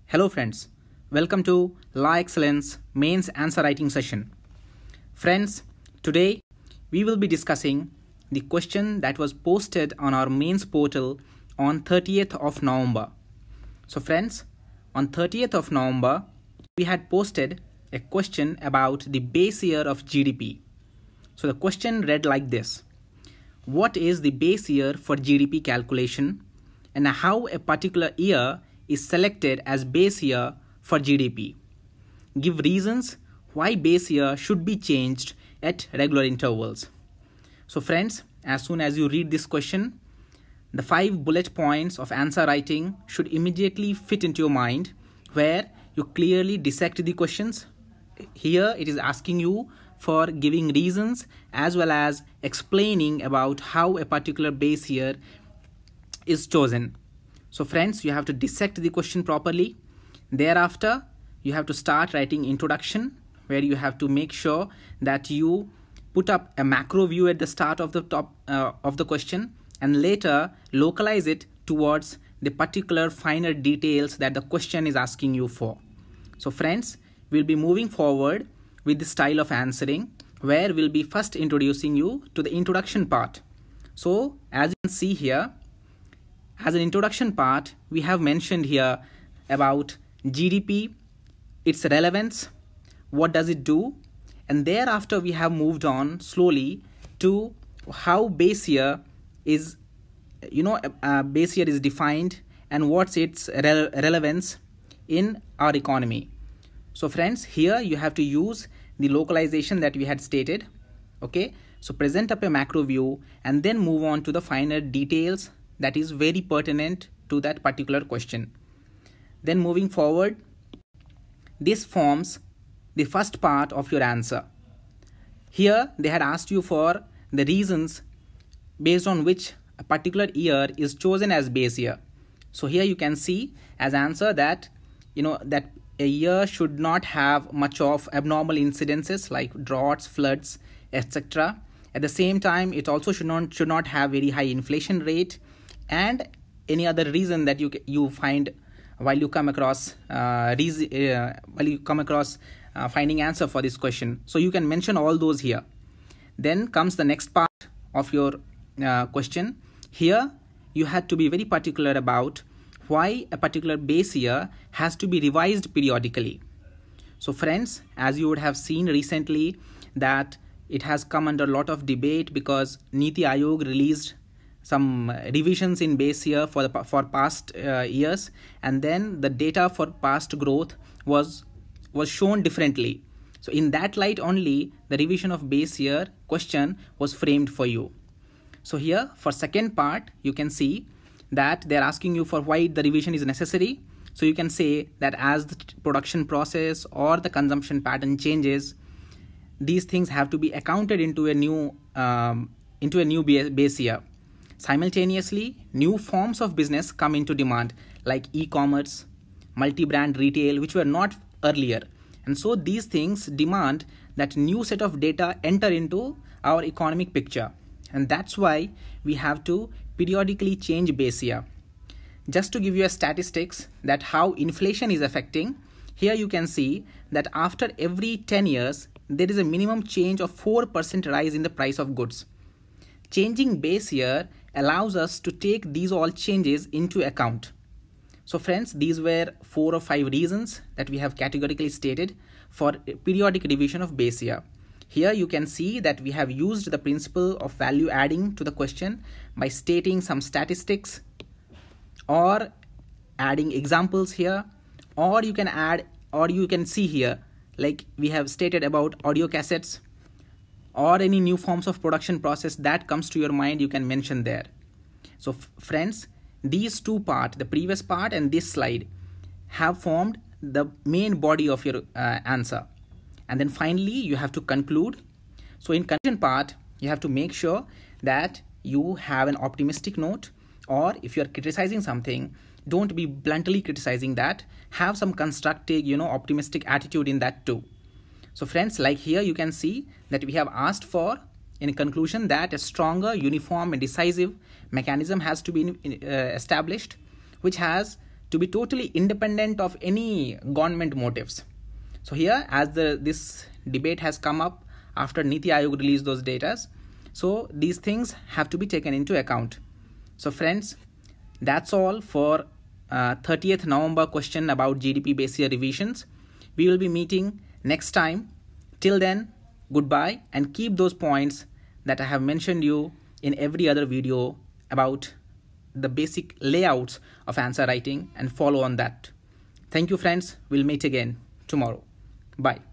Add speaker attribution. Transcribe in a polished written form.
Speaker 1: Hello friends, welcome to LaExcellence mains answer writing session. Friends, today we will be discussing the question that was posted on our mains portal on 30th of November. So friends, on 30th of November, we had posted a question about the base year of GDP. So the question read like this: what is the base year for GDP calculation and how a particular year is selected as base year for GDP? Give reasons why base year should be changed at regular intervals. So friends, as soon as you read this question, the 5 bullet points of answer writing should immediately fit into your mind, where you clearly dissect the questions. Here it is asking you for giving reasons as well as explaining about how a particular base year is chosen. So friends, you have to dissect the question properly. Thereafter, you have to start writing introduction, where you have to make sure that you put up a macro view at the start of the top of the question, and later localize it towards the particular finer details that the question is asking you for. So friends, we'll be moving forward with the style of answering, where we'll be first introducing you to the introduction part. So as you can see here, as an introduction part, we have mentioned here about GDP, its relevance, what does it do, and thereafter we have moved on slowly to how base year is, base year is defined and what's its relevance in our economy. So friends, here you have to use the localization that we had stated. Okay, so present up a macro view and then move on to the finer details that is very pertinent to that particular question. Then moving forward, this forms the first part of your answer. Here they had asked you for the reasons based on which a particular year is chosen as base year. So here you can see as answer that that a year should not have much of abnormal incidences like droughts, floods, etc. At the same time, it also should not have very high inflation rate, and any other reason that you find while you come across finding answer for this question. So you can mention all those here. Then comes the next part of your question. Here you had to be very particular about why a particular base year has to be revised periodically. So friends, as you would have seen recently, that it has come under a lot of debate because Niti Aayog released some revisions in base year for past years, and then the data for past growth was shown differently. So in that light only, the revision of base year question was framed for you. So here for second part, you can see that they're asking you for why the revision is necessary. So you can say that as the production process or the consumption pattern changes, these things have to be accounted into a new base year. Simultaneously, new forms of business come into demand like e-commerce, multi-brand retail, which were not earlier. And so these things demand that new set of data enter into our economic picture. And that's why we have to periodically change base year. Just to give you a statistics that how inflation is affecting, here you can see that after every 10 years, there is a minimum change of 4% rise in the price of goods. Changing base year allows us to take these all changes into account. So friends, these were 4 or 5 reasons that we have categorically stated for periodic revision of base year. Here you can see that we have used the principle of value adding to the question by stating some statistics or adding examples here, or you can add, or you can see here like we have stated about audio cassettes or any new forms of production process that comes to your mind, you can mention there. So friends, these two parts, the previous part and this slide, have formed the main body of your answer. And then finally, you have to conclude. So in conclusion part, you have to make sure that you have an optimistic note, or if you are criticizing something, don't be bluntly criticizing that. Have some constructive, optimistic attitude in that too. So friends, like here you can see that we have asked for, in conclusion, that a stronger, uniform and decisive mechanism has to be established, which has to be totally independent of any government motives. So here, as this debate has come up after Niti Aayog released those data, so these things have to be taken into account. So friends, that's all for 30th November question about GDP base year revisions. We will be meeting next time. Till then, goodbye, and keep those points that I have mentioned you in every other video about the basic layouts of answer writing, and follow on that. Thank you friends. We'll meet again tomorrow. Bye.